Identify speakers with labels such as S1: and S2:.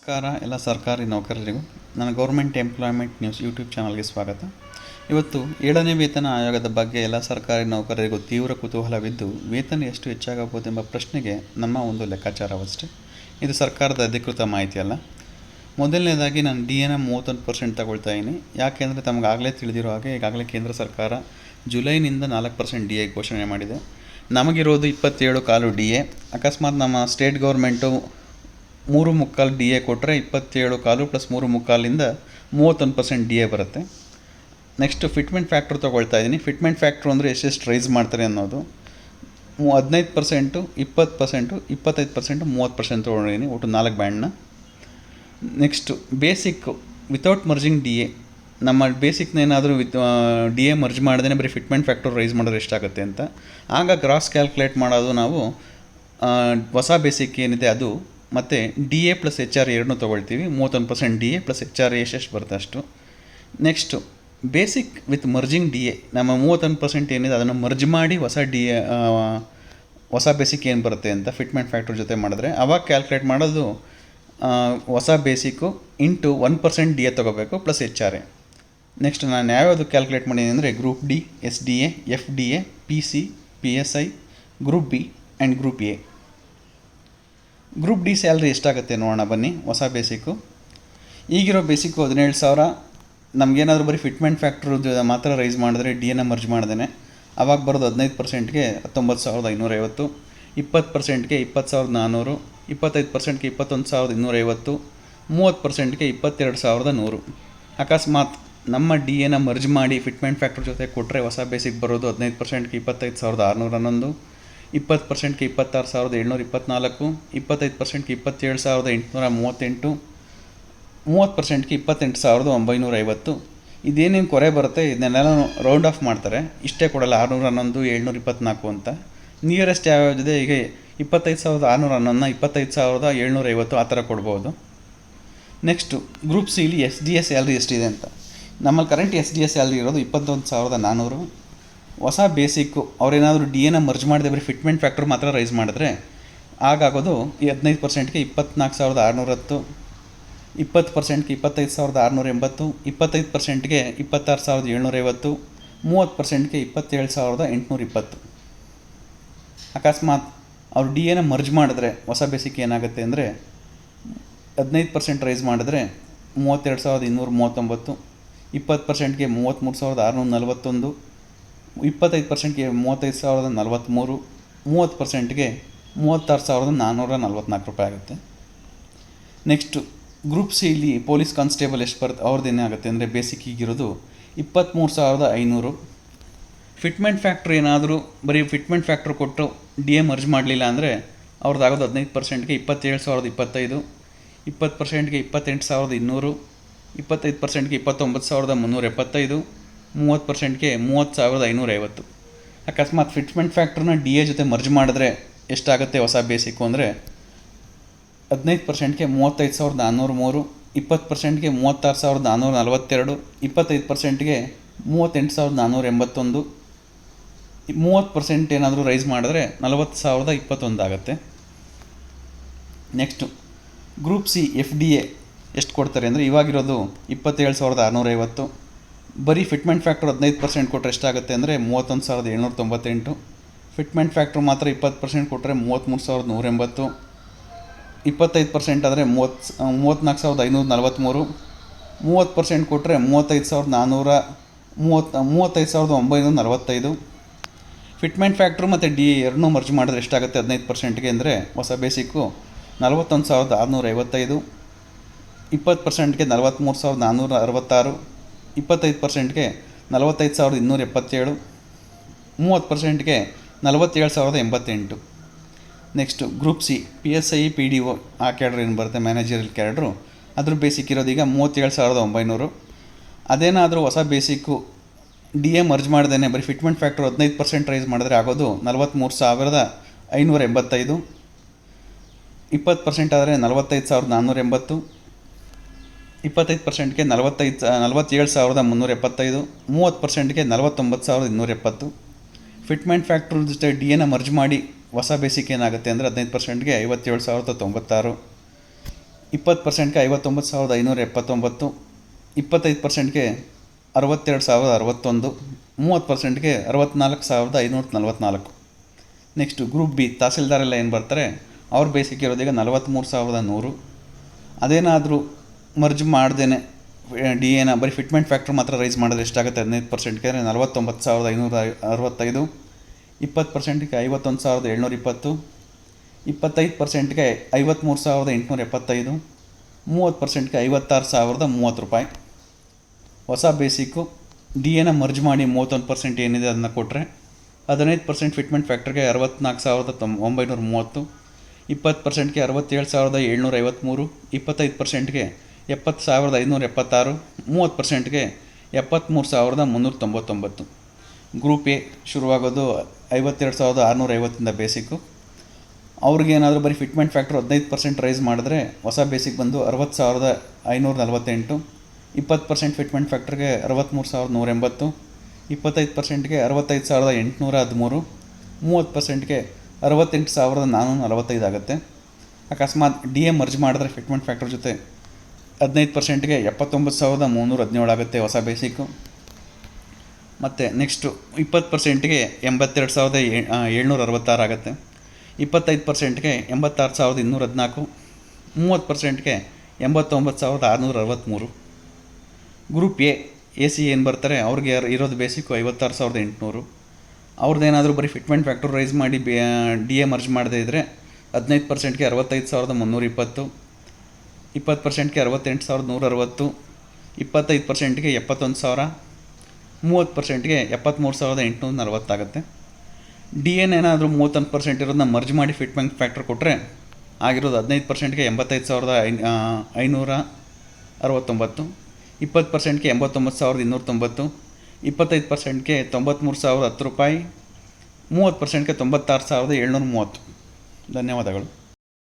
S1: ನಮಸ್ಕಾರ ಎಲ್ಲ ಸರ್ಕಾರಿ ನೌಕರರಿಗೂ ನನ್ನ ಗೌರ್ಮೆಂಟ್ ಎಂಪ್ಲಾಯ್ಮೆಂಟ್ ನ್ಯೂಸ್ ಯೂಟ್ಯೂಬ್ ಚಾನಲ್ಗೆ ಸ್ವಾಗತ. ಇವತ್ತು 7ನೇ ವೇತನ ಆಯೋಗದ ಬಗ್ಗೆ ಎಲ್ಲ ಸರ್ಕಾರಿ ನೌಕರರಿಗೂ ತೀವ್ರ ಕುತೂಹಲವಿದ್ದು, ವೇತನ ಎಷ್ಟು ಹೆಚ್ಚಾಗಬಹುದೆಂಬ ಪ್ರಶ್ನೆಗೆ ನಮ್ಮ ಒಂದು ಲೆಕ್ಕಾಚಾರವಷ್ಟೇ. ಇದು ಸರ್ಕಾರದ ಅಧಿಕೃತ ಮಾಹಿತಿ ಅಲ್ಲ. ಮೊದಲನೇದಾಗಿ ನಾನು DAನ 31% ತಗೊಳ್ತಾ ಇದ್ದೀನಿ. ಯಾಕೆಂದರೆ ತಮಗಾಗಲೇ ತಿಳಿದಿರೋ ಹಾಗೆ ಈಗಾಗಲೇ ಕೇಂದ್ರ ಸರ್ಕಾರ ಜುಲೈನಿಂದ 4% DA ಘೋಷಣೆ ಮಾಡಿದೆ. ನಮಗಿರೋದು 27.25 DA. ಅಕಸ್ಮಾತ್ ನಮ್ಮ ಸ್ಟೇಟ್ ಗೌರ್ಮೆಂಟು 3.25 DA ಕೊಟ್ಟರೆ 27.25 ಪ್ಲಸ್ 3.25 31% DA ಬರುತ್ತೆ. ನೆಕ್ಸ್ಟ್ ಫಿಟ್ಮೆಂಟ್ ಫ್ಯಾಕ್ಟ್ರ್ ತೊಗೊಳ್ತಾ ಇದ್ದೀನಿ. ಫಿಟ್ಮೆಂಟ್ ಫ್ಯಾಕ್ಟ್ರು ಅಂದರೆ ಎಷ್ಟೆಷ್ಟು ರೈಸ್ ಮಾಡ್ತಾರೆ ಅನ್ನೋದು 15%, 20%, 25%, 30% ತೊಗೊಂಡಿದ್ದೀನಿ. ಒಟ್ಟು 4 ಬ್ಯಾಂಡ್ನ. Next basic without merging DA. ನಮ್ಮ ಬೇಸಿಕ್ನ ಏನಾದರೂ DA ಮರ್ಜ್ ಮಾಡ್ದೇ ಬರೀ ಫಿಟ್ಮೆಂಟ್ ಫ್ಯಾಕ್ಟ್ರ್ ರೈಸ್ ಮಾಡೋದು ಎಷ್ಟಾಗುತ್ತೆ ಅಂತ ಆಗ ಗ್ರಾಸ್ ಕ್ಯಾಲ್ಕುಲೇಟ್ ಮಾಡೋದು ನಾವು ಹೊಸ ಬೇಸಿಕ್ ಏನಿದೆ ಅದು ಮತ್ತು DA ಪ್ಲಸ್ HR ಎರಡನ್ನೂ ತೊಗೊಳ್ತೀವಿ. 31% DA ಪ್ಲಸ್ HR ಎಷ್ಟೆಷ್ಟು ಬರುತ್ತೆ ಅಷ್ಟು. Next basic with merging DA. ನಮ್ಮ 31% ಏನಿದೆ ಅದನ್ನು ಮರ್ಜ್ ಮಾಡಿ ಹೊಸ ಬೇಸಿಕ್ ಏನು ಬರುತ್ತೆ ಅಂತ ಫಿಟ್ಮೆಂಟ್ ಫ್ಯಾಕ್ಟ್ರ್ ಜೊತೆ ಮಾಡಿದ್ರೆ ಆವಾಗ ಕ್ಯಾಲ್ಕುಲೇಟ್ ಮಾಡೋದು ಹೊಸ ಬೇಸಿಕ್ಕು ಇಂಟು 1% DA ತೊಗೋಬೇಕು ಪ್ಲಸ್ HR. ನೆಕ್ಸ್ಟ್ ನಾನು ಯಾವ್ಯಾವುದು ಕ್ಯಾಲ್ಕುಲೇಟ್ ಮಾಡಿದ್ದೀನಿ ಅಂದರೆ group D, SDA, FDA, PC, PSI, group B and group A. Group D salary ಎಷ್ಟಾಗುತ್ತೆ ನೋಡೋಣ ಬನ್ನಿ. ಹೊಸ ಬೇಸಿಕ್ಕು ಈಗಿರೋ ಬೇಸಿಕ್ಕು 17,000. ನಮಗೇನಾದರೂ ಬರೀ ಫಿಟ್ಮೆಂಟ್ ಫ್ಯಾಕ್ಟ್ರು ಮಾತ್ರ ರೈಸ್ ಮಾಡಿದ್ರೆ DAನ ಮರ್ಜ್ ಮಾಡ್ದೇ ಆವಾಗ ಬರೋದು 15%ಗೆ 19,550, 20%ಗೆ 20,400, 25%ಗೆ 21,250, 30%ಗೆ 22,100. ಅಕಸ್ಮಾತ್ ನಮ್ಮ DAನ ಮರ್ಜ್ ಮಾಡಿ ಫಿಟ್ಮೆಂಟ್ ಫ್ಯಾಕ್ಟ್ರ್ ಜೊತೆ ಕೊಟ್ಟರೆ ಹೊಸ ಬೇಸಿಕ್ ಬರೋದು 15%ಗೆ 25,611, 20%ಗೆ 26,724, 25%ಗೆ 27,838, 30%ಗೆ 28,950. ಇದೇನೇನು ಕೊರೆ ಬರುತ್ತೆ ಇದನ್ನೆಲ್ಲ ರೌಂಡ್ ಆಫ್ ಮಾಡ್ತಾರೆ. ಇಷ್ಟೇ ಕೊಡಲ್ಲ, 611, 724 ಅಂತ. ನಿಯರೆಸ್ಟ್ ಯಾವ್ಯಾವುದಿದೆ ಈಗ 25,611ನ 25,750 ಆ ಥರ ಕೊಡ್ಬೋದು. ನೆಕ್ಸ್ಟು ಗ್ರೂಪ್ ಸಿಲಿ SDA ಸ್ಯಾಲ್ರಿ ಎಷ್ಟಿದೆ ಅಂತ. ನಮ್ಮಲ್ಲಿ ಕರೆಂಟ್ SDA ಸ್ಯಾಲ್ರಿ ಇರೋದು 21,400. ಹೊಸ ಬೇಸಿಕ್ಕು ಅವ್ರೇನಾದರೂ DAನ ಮರ್ಜ್ ಮಾಡಿದೆ ಬರೀ ಫಿಟ್ಮೆಂಟ್ ಫ್ಯಾಕ್ಟ್ರ್ ಮಾತ್ರ ರೈಸ್ ಮಾಡಿದ್ರೆ ಆಗಾಗೋದು 15%ಗೆ 24,610, 20%ಗೆ 25,680, 25%ಗೆ 26,750, 30%ಗೆ 27,820. ಅಕಸ್ಮಾತ್ ಅವ್ರು DAನ ಮರ್ಜ್ ಮಾಡಿದ್ರೆ ಹೊಸ ಬೇಸಿಕ್ ಏನಾಗುತ್ತೆ ಅಂದರೆ 15% ರೈಸ್ ಮಾಡಿದ್ರೆ 32,239, 20%ಗೆ 33,641, 25%ಗೆ 35,043, 30%ಗೆ 36,444 ರೂಪಾಯಿ ಆಗುತ್ತೆ. ನೆಕ್ಸ್ಟು ಗ್ರೂಪ್ ಸಿಲಿ ಪೊಲೀಸ್ ಕಾನ್ಸ್ಟೇಬಲ್ ಎಷ್ಟು ಬರುತ್ತೆ ಅವ್ರದ್ದು ಏನಾಗುತ್ತೆ ಅಂದರೆ ಬೇಸಿಕ್ ಈಗಿರೋದು 23,500. ಫಿಟ್ಮೆಂಟ್ ಫ್ಯಾಕ್ಟ್ರ್ ಏನಾದರೂ ಬರೀ ಫಿಟ್ಮೆಂಟ್ ಫ್ಯಾಕ್ಟ್ರ್ ಕೊಟ್ಟು DA ಮರ್ಜ್ ಮಾಡಲಿಲ್ಲ ಅಂದರೆ ಅವ್ರದ್ದಾಗೋದು 15%ಗೆ 27,025, 20%ಗೆ 28,200, 25%ಗೆ 29,375, 30%ಗೆ 30,550. ಅಕಸ್ಮಾತ್ ಫಿಟ್ಮೆಂಟ್ ಫ್ಯಾಕ್ಟ್ರನ್ನ DA ಜೊತೆ ಮರ್ಜ್ ಮಾಡಿದ್ರೆ ಎಷ್ಟಾಗುತ್ತೆ ಹೊಸ ಬೇಸಿಕ್ಕು ಅಂದರೆ 15%ಗೆ 35,403, 20%ಗೆ 36,442, 25%ಗೆ 38,481, 30% ಏನಾದರೂ ರೈಸ್ ಮಾಡಿದ್ರೆ 40,021 ಆಗುತ್ತೆ. ನೆಕ್ಸ್ಟು ಗ್ರೂಪ್ ಸಿ FDA ಎಷ್ಟು ಕೊಡ್ತಾರೆ ಅಂದರೆ ಇವಾಗಿರೋದು 27,650. ಬರೀ ಫಿಟ್ಮೆಂಟ್ ಫ್ಯಾಕ್ಟ್ರ್ 15% ಕೊಟ್ಟರೆ ಎಷ್ಟಾಗುತ್ತೆ ಅಂದರೆ 31,798. ಫಿಟ್ಮೆಂಟ್ ಫ್ಯಾಕ್ಟ್ರ್ ಮಾತ್ರ 20% ಕೊಟ್ಟರೆ 33,180, 25% ಆದರೆ 34,543, 30% ಕೊಟ್ಟರೆ 35,945. ಫಿಟ್ಮೆಂಟ್ ಫ್ಯಾಕ್ಟ್ರು ಮತ್ತು DA ಎರಡನ್ನೂ ಮರ್ಜ್ ಮಾಡಿದ್ರೆ ಎಷ್ಟಾಗುತ್ತೆ 15%ಗೆ ಅಂದರೆ ಹೊಸ basic 41,655, 20%ಗೆ 43,466, 25%ಗೆ 45,277, 30%ಗೆ 47,088. Next group C PSI PDO ಆ ಕ್ಯಾಡ್ರ್ ಏನು ಬರುತ್ತೆ ಮ್ಯಾನೇಜರಿಯಲ್ ಕ್ಯಾಡ್ರು ಅದ್ರ ಬೇಸಿಕ್ ಇರೋದು ಈಗ 37,900. ಅದೇನಾದರೂ ಹೊಸ ಬೇಸಿಕ್ಕು DA ಮರ್ಜ್ ಮಾಡ್ದೇ ಬರೀ ಫಿಟ್ಮೆಂಟ್ ಫ್ಯಾಕ್ಟ್ರ್ 15% ರೈಸ್ ಮಾಡಿದ್ರೆ ಆಗೋದು 43,585, 20% ಆದರೆ 45,480, 25%ಗೆ 47,375, 30%ಗೆ 49,270. ಫಿಟ್ಮೆಂಟ್ ಫ್ಯಾಕ್ಟ್ರ್ ಜೊತೆ DAನ ಮರ್ಜ್ ಮಾಡಿ ಹೊಸ ಬೇಸಿಕ್ ಏನಾಗುತ್ತೆ ಅಂದರೆ 15%ಗೆ 57,096, 20%ಗೆ 59,579, 25%ಗೆ 62,061, 30%ಗೆ 64,544. ನೆಕ್ಸ್ಟು ಗ್ರೂಪ್ ಬಿ ತಹಸೀಲ್ದಾರೆಲ್ಲ ಏನು ಬರ್ತಾರೆ, ಅವ್ರ ಬೇಸಿಕ್ ಇರೋದೀಗ 43,100. ಅದೇನಾದರೂ ಮರ್ಜ್ ಮಾಡ್ದೇ ಡಿ ಎನ ಬರೀ ಫಿಟ್ಮೆಂಟ್ ಫ್ಯಾಕ್ಟ್ರ್ ಮಾತ್ರ ರೈಸ್ ಮಾಡಿದ್ರೆ ಎಷ್ಟಾಗುತ್ತೆ 15%ಗೆ 49,565, 20%ಗೆ 51,720, 25%ಗೆ 53,875, 30%ಗೆ 56,030 ರೂಪಾಯಿ. ಹೊಸ ಬೇಸಿಕ್ಕು ಡಿ ಎನ ಮರ್ಜ್ ಮಾಡಿ 31% ಏನಿದೆ ಅದನ್ನು ಕೊಟ್ಟರೆ 15% ಫಿಟ್ಮೆಂಟ್ ಫ್ಯಾಕ್ಟ್ರಿಗೆ 64,930, 20%ಗೆ 67,753, 25%ಗೆ 70,576, 30%ಗೆ 73,399. ಗ್ರೂಪ್ ಎ ಶುರುವಾಗೋದು 52,650 ಬೇಸಿಕ್ಕು. ಅವ್ರಿಗೇನಾದರೂ ಬರೀ ಫಿಟ್ಮೆಂಟ್ ಫ್ಯಾಕ್ಟ್ರ್ 15% ರೈಸ್ ಮಾಡಿದ್ರೆ ಹೊಸ ಬೇಸಿಕ್ ಬಂದು 60,548, 20% ಫಿಟ್ಮೆಂಟ್ ಫ್ಯಾಕ್ಟ್ರಿಗೆ 63,180, 25%ಗೆ 65,813, 30%ಗೆ 68,445 ಆಗುತ್ತೆ. ಅಕಸ್ಮಾತ್ ಡಿ ಎ ಮರ್ಜ್ ಮಾಡಿದ್ರೆ ಫಿಟ್ಮೆಂಟ್ ಫ್ಯಾಕ್ಟ್ರ್ ಜೊತೆ 15%ಗೆ 79,317 ಆಗುತ್ತೆ ಹೊಸ ಬೇಸಿಕ್ಕು. ಮತ್ತು ನೆಕ್ಸ್ಟು 20%ಗೆ 82,766 ಆಗುತ್ತೆ, 25%ಗೆ 86,214, 30%ಗೆ 89,663. ಗ್ರೂಪ್ ಎ ಸಿ ಏನು ಬರ್ತಾರೆ ಅವ್ರಿಗೆ ಇರೋದು ಬೇಸಿಕ್ಕು 56,800. ಅವ್ರದ್ದೇನಾದರೂ ಬರೀ ಫಿಟ್ಮೆಂಟ್ ಫ್ಯಾಕ್ಟ್ರ್ ರೈಸ್ ಮಾಡಿ ಡಿ ಎ ಮರ್ಜ್ ಮಾಡದೇ ಇದ್ದರೆ 15%ಗೆ 65,320, 20%ಗೆ 68,160, 25%ಗೆ 71,000, 30%ಗೆ 73,840 ಆಗುತ್ತೆ. ಡಿ ಎನ್ ಏನಾದರೂ 31% ಇರೋದನ್ನ ಮರ್ಜ್ ಮಾಡಿ ಫಿಟ್ಮೆಂಟ್ ಫ್ಯಾಕ್ಟ್ರ್ ಕೊಟ್ಟರೆ ಆಗಿರೋದು 15%ಗೆ 85,569, 20%ಗೆ 89,290, 25%ಗೆ 93,010 ರೂಪಾಯಿ, 30%ಗೆ 96,730. ಧನ್ಯವಾದಗಳು.